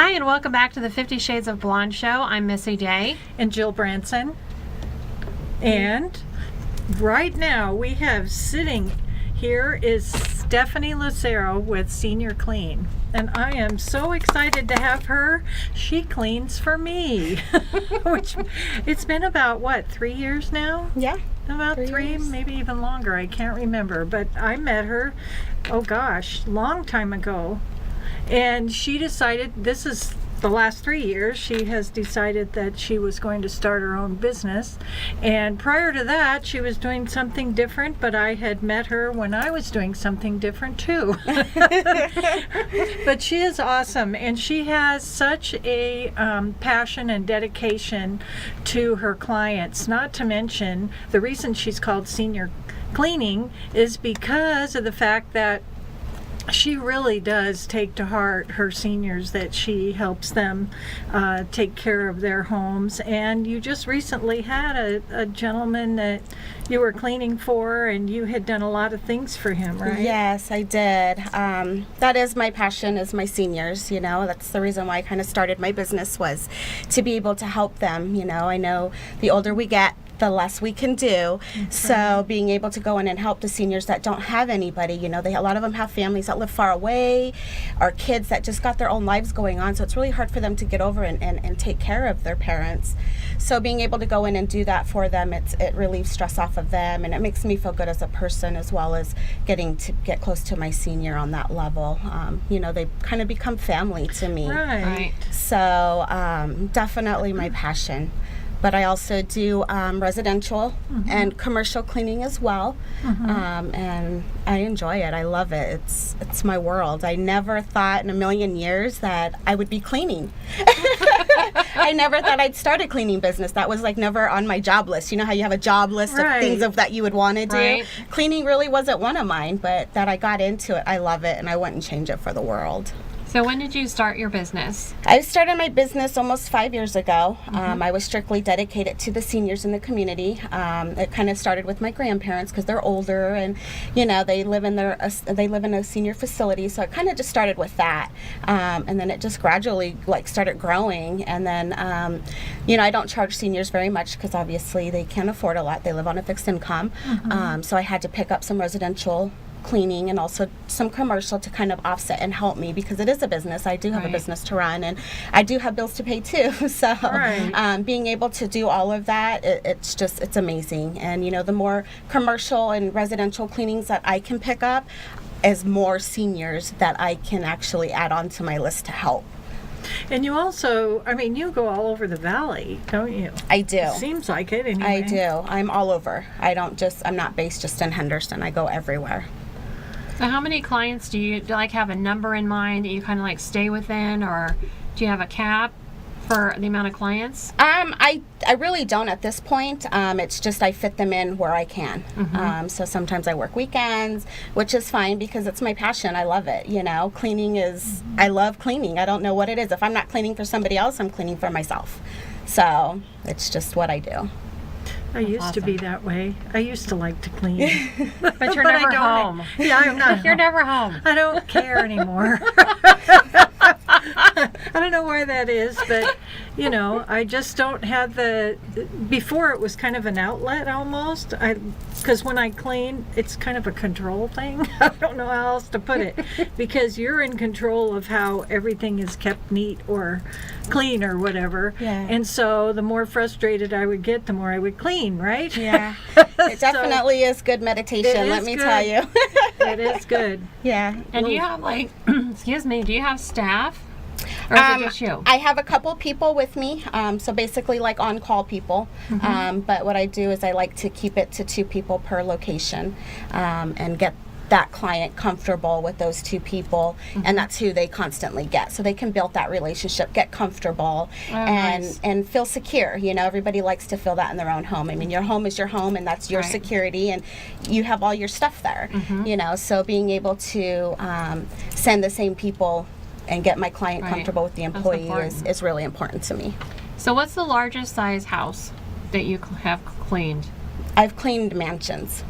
Hi, and welcome back to the 50 Shades of Blonde show. I'm Missy Day. And Jill Branson. And right now we have sitting here is Stephanie Lucero with Senior Clean. And I am so excited to have her. She cleans for me. Which it's been about, what, 3 years now? Yeah. About 3 years. maybe even longer. I can't remember. But I met her, oh gosh, long time ago. And she decided, this is the last 3 years, she has decided that she was going to start her own business. And prior to that, she was doing something different, but I had met her when I was doing something different too. But she is awesome, and she has such a passion and dedication to her clients. Not to mention, the reason she's called Senior Cleaning is because of the fact that she really does take to heart her seniors, that she helps them take care of their homes. And you just recently had a gentleman that you were cleaning for, and you had done a lot of things for him, right? Yes, I did. That is my passion, is my seniors. You know, that's the reason why I kind of started my business, was to be able to help them. You know, I know the older we get, the less we can do. So being able to go in and help the seniors that don't have anybody, you know, a lot of them have families that live far away, or kids that just got their own lives going on. So it's really hard for them to get over and take care of their parents. So being able to go in and do that for them, it relieves stress off of them, and it makes me feel good as a person, as well as getting to get close to my senior on that level. You know, they kind of become family to me. Right. So definitely my passion. But I also do residential and commercial cleaning as well, and I enjoy it. I love it. It's my world. I never thought in a million years that I would be cleaning. I never thought I'd start a cleaning business. That was like never on my job list. You know how you have a job list of things that you would want to do? Right. Cleaning really wasn't one of mine, but that I got into it, I love it, and I wouldn't change it for the world. So when did you start your business? I started my business almost 5 years ago. I was strictly dedicated to the seniors in the community. It kind of started with my grandparents, because they're older, and you know, they live in a senior facility. So it kind of just started with that, and then it just gradually started growing. And then you know, I don't charge seniors very much, because obviously they can't afford a lot. They live on a fixed income. So I had to pick up some residential cleaning and also some commercial to kind of offset and help me, because it is a business. I do have a business to run, and I do have bills to pay too. So being able to do all of that, it's amazing. And you know, the more commercial and residential cleanings that I can pick up, as more seniors that I can actually add on to my list to help. And you also, I mean, you go all over the valley, don't you? I do. Seems like it anyway. I do. I'm all over. I'm not based just in Henderson. I go everywhere. So how many clients do you have a number in mind that you kind of stay within, or do you have a cap for the amount of clients? I really don't at this point. It's just I fit them in where I can. So sometimes I work weekends, which is fine, because it's my passion. I love it. You know, cleaning is, I love cleaning. I don't know what it is. If I'm not cleaning for somebody else, I'm cleaning for myself. So it's just what I do. I used to be that way. I used to like to clean. But you're I never don't- home. Yeah, I'm not. You're never home. I don't care anymore. I don't know why that is, but you know, I just don't have before it was kind of an outlet almost. Because when I clean, it's kind of a control thing. I don't know how else to put it, because you're in control of how everything is kept neat or clean or whatever. Yeah. And so the more frustrated I would get, the more I would clean, right? Yeah. It definitely is good meditation, let me tell you. It is good. Yeah. And do you have excuse me, do you have staff? Or is it just you? I have a couple people with me, so basically like on-call people. But what I do is I like to keep it to 2 people per location, and get that client comfortable with those 2 people, and that's who they constantly get, so they can build that relationship, get comfortable, and feel secure. You know, everybody likes to feel that in their own home. I mean, your home is your home, and that's your security, and you have all your stuff there. You know, so being able to send the same people and get my client comfortable with the employee is really important to me. So what's the largest size house that you have cleaned? I've cleaned mansions.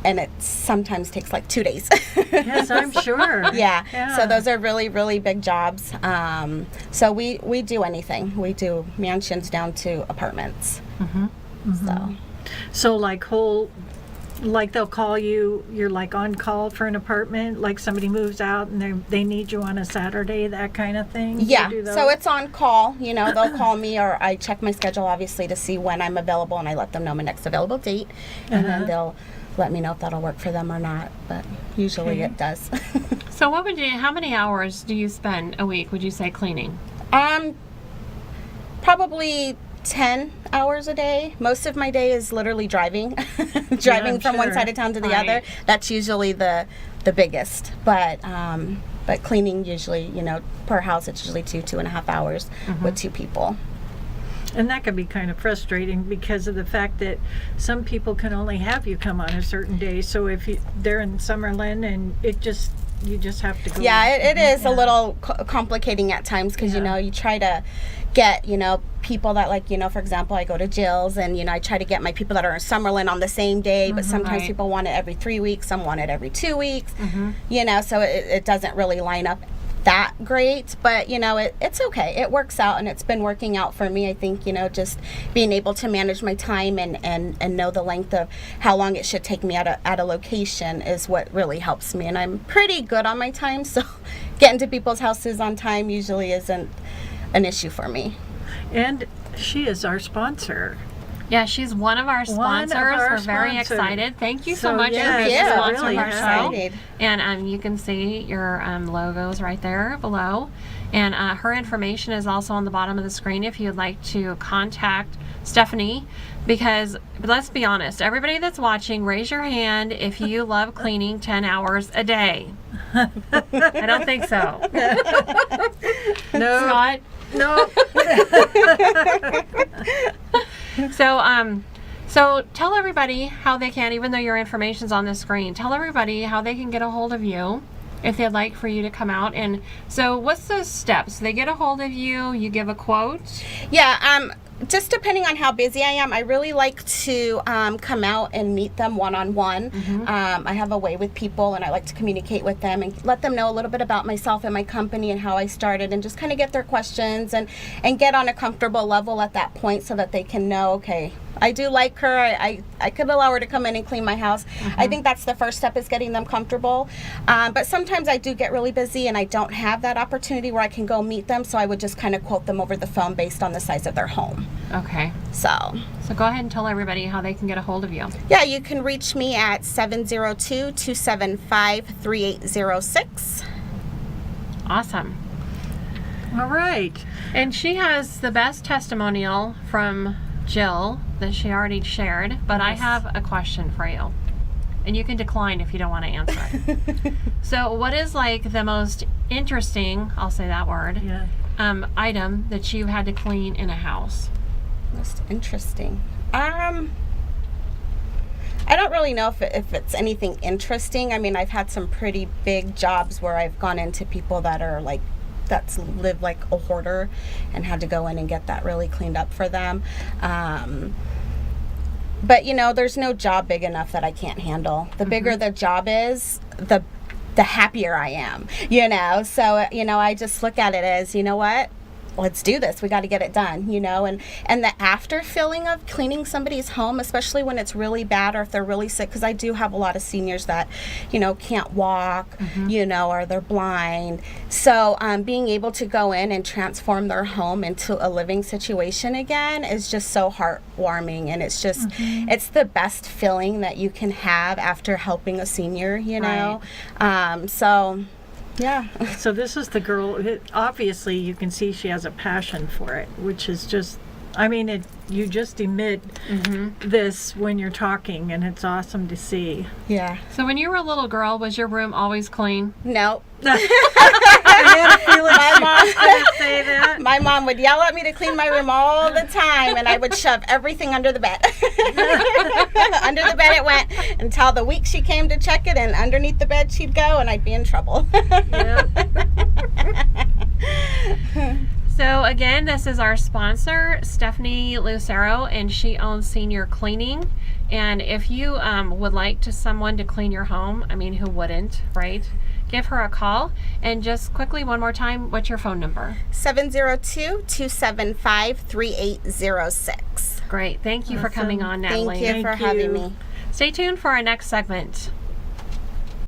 and it sometimes takes like 2 days. Yes, I'm sure. Yeah. So those are really, really big jobs. So we do anything. We do mansions down to apartments. So like they'll call you, you're like on call for an apartment, like somebody moves out and they need you on a Saturday, that kind of thing? You Yeah, do so those? it's on call. You know, they'll call me, or I check my schedule obviously to see when I'm available, and I let them know my next available date, and then they'll let me know if that'll work for them or not. But usually Okay. it does. So how many hours do you spend a week, would you say, cleaning? Probably 10 hours a day. Most of my day is literally driving, driving I'm from one sure. side of town to the Right. other. That's usually the biggest. But cleaning usually, you know, per house it's usually 2.5 hours with 2 people. And that can be kind of frustrating because of the fact that some people can only have you come on a certain day. So if they're in Summerlin and you just have to go. Yeah, it is a Yeah. little complicating at times because, you Yeah. know, you try to get, you know, people that, like, you know, for example, I go to Jill's and, you know, I try to get my people that are in Summerlin on the same day, but sometimes Right. people want it every 3 weeks, some want it every 2 weeks, you know, so it doesn't really line up that great, but, you know, it's okay. It works out, and it's been working out for me. I think, you know, just being able to manage my time and know the length of how long it should take me at a location is what really helps me. And I'm pretty good on my time, so getting to people's houses on time usually isn't an issue for me. And she is our sponsor. Yeah, she's one of our sponsors. our We're very sponsors. excited. Thank you so So, much yes, for being yeah, a sponsor really of our excited. show. And you can see your logos right there below. And her information is also on the bottom of the screen if you'd like to contact Stephanie. Because let's be honest, everybody that's watching, raise your hand if you love cleaning 10 hours a day. I don't think so. No, Scott? no. So tell everybody how they can, even though your information's on the screen, tell everybody how they can get a hold of you if they'd like for you to come out. And so what's the steps? They get a hold of you, you give a quote. Yeah, just depending on how busy I am, I really like to come out and meet them one-on-one. I have a way with people, and I like to communicate with them and let them know a little bit about myself and my company and how I started, and just kind of get their questions and get on a comfortable level at that point so that they can know, okay, I do like her. I could allow her to come in and clean my house. I think that's the first step, is getting them comfortable. But sometimes I do get really busy and I don't have that opportunity where I can go meet them, so I would just kind of quote them over the phone based on the size of their home. Okay. So, So go ahead and tell everybody how they can get a hold of you. yeah, you can reach me at 702-275-3806. Awesome. All right. And she has the best testimonial from Jill that she already shared, but I have a question for you. And you can decline if you don't want to answer it. So what is like the most interesting, I'll say that word, Yeah. item that you had to clean in a house? Most interesting. I don't really know if it's anything interesting. I mean, I've had some pretty big jobs where I've gone into people that are like, that's live like a hoarder, and had to go in and get that really cleaned up for them. But you know, there's no job big enough that I can't handle. The bigger the job is, the happier I am, you know? So, you know, I just look at it as, you know what? Let's do this. We got to get it done, you know? And the after feeling of cleaning somebody's home, especially when it's really bad or if they're really sick, because I do have a lot of seniors that, you know, can't walk, you know, or they're blind. So being able to go in and transform their home into a living situation again is just so heartwarming. And it's just, it's the best feeling that you can have after helping a senior, you know? So, yeah. So this is the girl, obviously you can see she has a passion for it, which is just, I mean, you just emit this when you're talking, and it's awesome to see. Yeah. So when you were a little girl, was your room always clean? Nope. I had a feeling My she mom, was going to say that. my mom would yell at me to clean my room all the time, and I would shove everything under the bed. Under the bed it went until the week she came to check it, and underneath the bed she'd go, and I'd be in trouble. Yeah. So again, this is our sponsor, Stephanie Lucero, and she owns Senior Cleaning. And if you would like someone to clean your home, I mean, who wouldn't, right? Give her a call. And just quickly, one more time, what's your phone number? 702-275-3806. Great. Thank you for coming on, Natalie. Thank you for Thank having you. me. Stay tuned for our next segment.